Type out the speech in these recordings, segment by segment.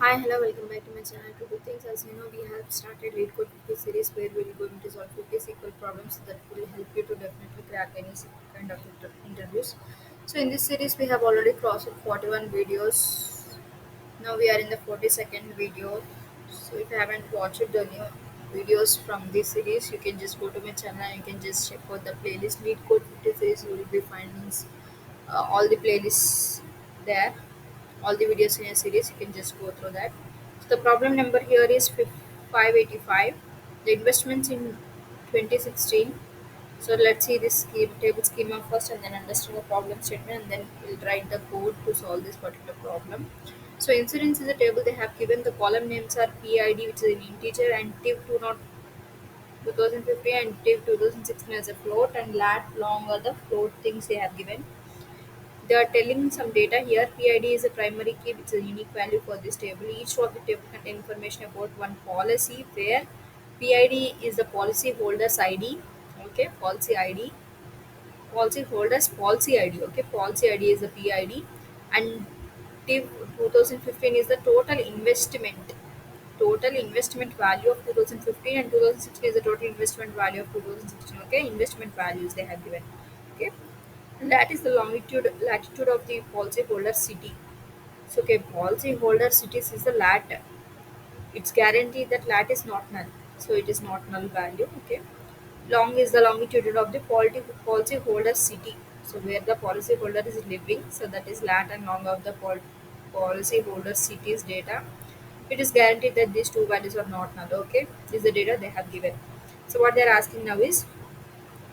Hi, hello, welcome back to my channel. To do things, as you know, we have started Lead Code 50 series where we're going to solve 50 SQL problems that will help you to definitely crack any kind of interviews. So, in this series, we have already crossed 41 videos. Now we are in the 42nd video. So, if you haven't watched the new videos from this series, you can just go to my channel and you can just check out the playlist Lead Code 50 series. You will be finding all the playlists there, all the videos in a series. You can just go through that. So the problem number here is 585, the investments in 2016. So let's see this table schema first and then understand the problem statement, and then we'll write the code to solve this particular problem. So incidents in the table they have given, the column names are PID, which is an integer, and TIV 2050 and TIV 2016 as a float, and lat long are the float things they have given. They are telling some data here. PID is a primary key which is a unique value for this table. Each of the table contains information about one policy where PID is the policy holder's ID. Okay, policy ID. Policy holder's policy ID. Okay, policy ID is the PID. And TIV 2015 is the total investment. Total investment value of 2015 and 2016 is the total investment value of 2016. Okay, investment values they have given. Okay, lat is the latitude of the policyholder city. So okay, policyholder cities is the lat. It's guaranteed that lat is not null. So it is not null value. Okay. Long is the longitude of the policyholder city. So where the policyholder is living. So that is lat and long of the policyholder city's data. It is guaranteed that these two values are not null. Okay. This is the data they have given. So what they are asking now is,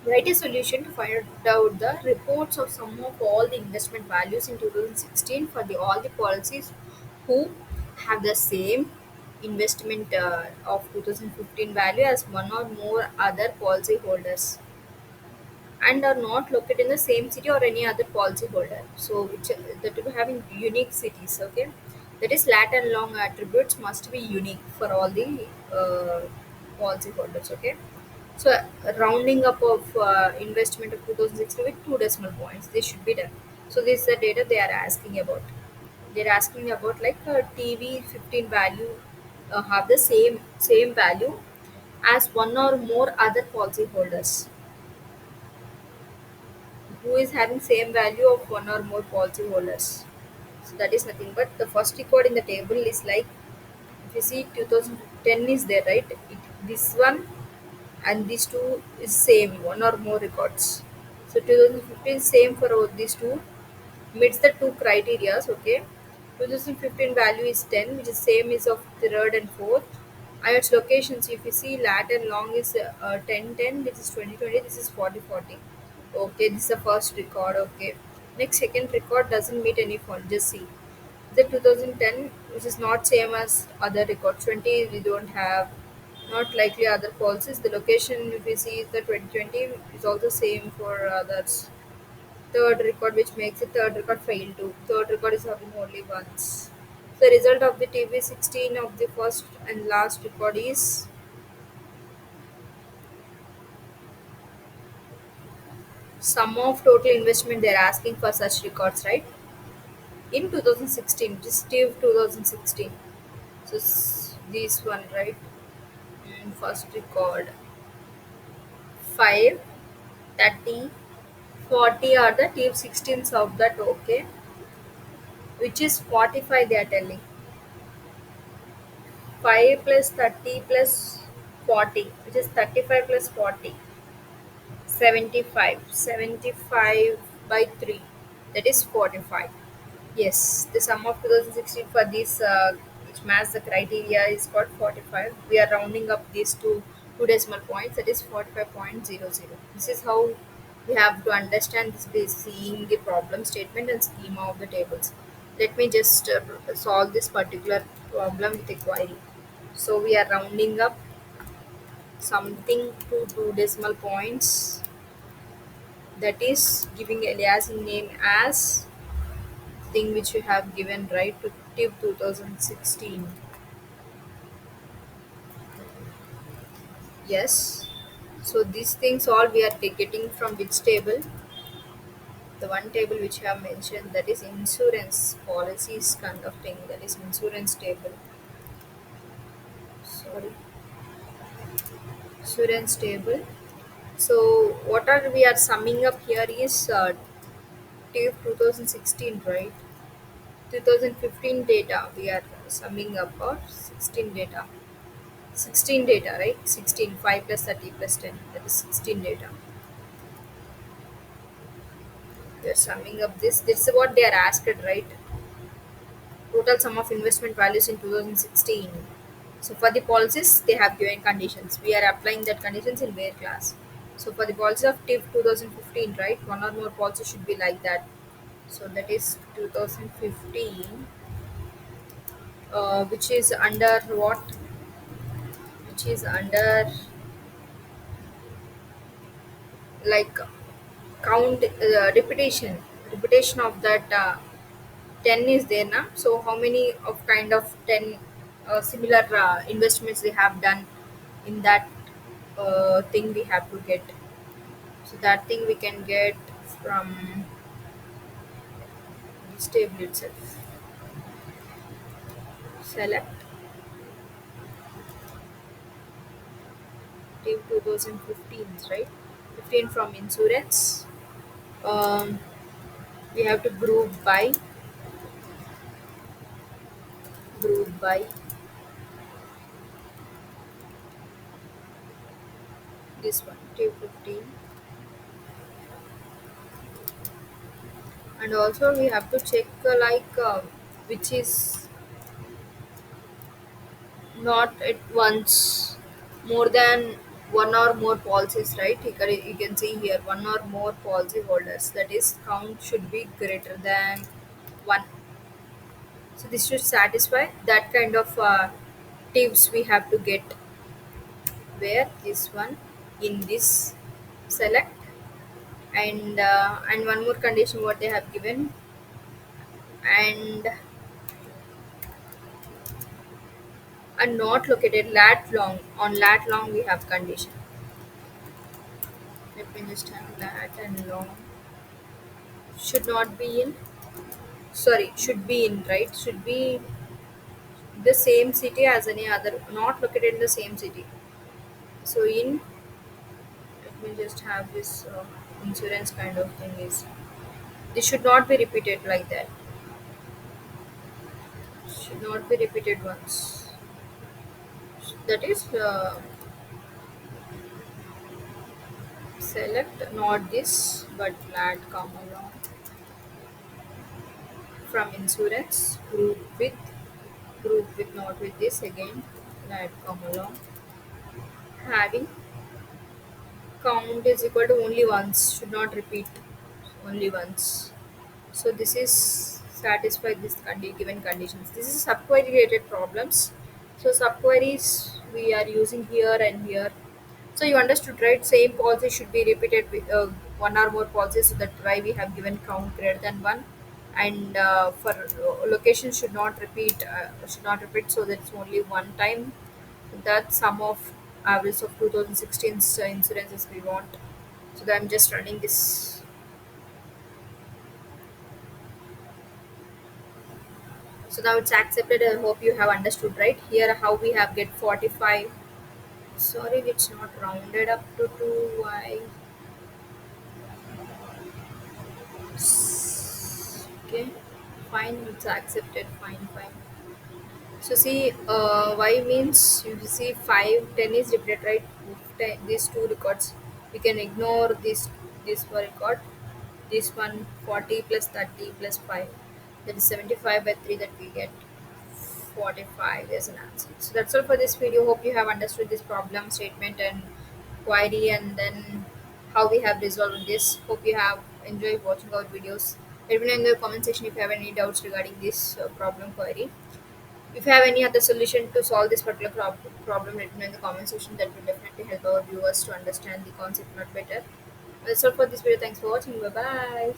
write a solution to find out the reports of sum of all the investment values in 2016 for all the policies who have the same investment of 2015 value as one or more other policy holders and are not located in the same city or any other policy holder. So which that will having unique cities. Okay, that is lat and long attributes must be unique for all the policy holders. Okay, so rounding up of investment of 2016 with two decimal points, this should be done. So this is the data they are asking about. They're asking about like a TV 15 value have the same value as one or more other policy holders who is having same value of one or more policy holders. So that is nothing but the first record in the table is like, if you see 2010 is there, right? This one and these two is same, one or more records. So 2015 same for all these two, meets the two criterias. Okay, 2015 value is 10, which is same is of third and fourth, and its locations, if you see lat and long is 1010, which is 2020, this is 4040. Okay, this is the first record. Okay, next second record doesn't meet any fault, just see the 2010, which is not same as other record. 20 we don't have, not likely other policies. The location, if you see, is the 2020 is also same for others. Third record, which makes the third record fail to. Third record is having only once. The result of the TV16 of the first and last record is sum of total investment they're asking for such records, right? In 2016, just TV 2016. So this one, right? First record 5, 30, 40 are the TV 16s of that. Okay, which is 45 they are telling. 5 plus 30 plus 40, which is 35 plus 40, 75. 75 by 3, that is 45. Yes, the sum of 2016 for this which matches the criteria is got 45. We are rounding up these two decimal points, that is 45.00. This is how we have to understand this by seeing the problem statement and schema of the tables. Let me just solve this particular problem with a query. So we are rounding up something to two decimal points, that is giving aliasing name as thing which you have given, right, to tip 2016. Yes, so these things all we are getting from which table? The one table which I have mentioned, that is insurance policies kind of thing, that is insurance table. Sorry, insurance table. So what are we are summing up here is till 2016, right? 2015 data we are summing up, or 16 data. 16 data, right? 16, 5 plus 30 plus 10, that is 16 data. We are summing up this is what they are asked, right? Total sum of investment values in 2016. So for the policies, they have given conditions. We are applying that conditions in where class. So for the policy of TIF 2015, right, one or more policies should be like that. So that is 2015, which is under what? Which is under like count repetition of that 10 is there now. So how many of kind of 10 similar investments they have done in that thing we have to get. So that thing we can get from this table itself. Select table 2015, right? 15 from insurance. Um, we have to group by this one, table 15. And also we have to check which is not at once more than one or more policies, right? You can see here one or more policy holders, that is count should be greater than one. So this should satisfy that kind of tips we have to get, where this one in this select. And one more condition what they have given, and not located lat long. On lat long we have condition. Let me just have lat and long should not be in, sorry, should be in, right? Should be the same city as any other, not located in the same city. So in, let me just have this insurance kind of thing is, this should not be repeated like that, should not be repeated once. That is select not this but lat comma long from insurance, group with not with this again, lat comma long, having count is equal to only once, should not repeat, only once. So this is satisfy this given conditions. This is subquery related problems. So subqueries we are using here and here. So you understood, right? Same policy should be repeated with one or more policies. So that's why we have given count greater than one. And for location should not repeat. So that's only one time. That sum of average of 2016's insurances we want. So that I'm just running this. So now it's accepted. I hope you have understood, right? Here how we have get 45. Sorry, it's not rounded up to 2. Why? Okay, fine, it's accepted. Fine, fine. So see, y means you see 5, 10 is repeated, right? 10, these two records, we can ignore this for record. This one 40 plus 30 plus 5, that is 75 by 3 that we get 45 as an answer. So that's all for this video. Hope you have understood this problem statement and query, and then how we have resolved this. Hope you have enjoyed watching our videos. Let me know in the comment section if you have any doubts regarding this problem query. If you have any other solution to solve this particular problem, let me know in the comment section. That will definitely help our viewers to understand the concept much better. That's all for this video. Thanks for watching. Bye bye.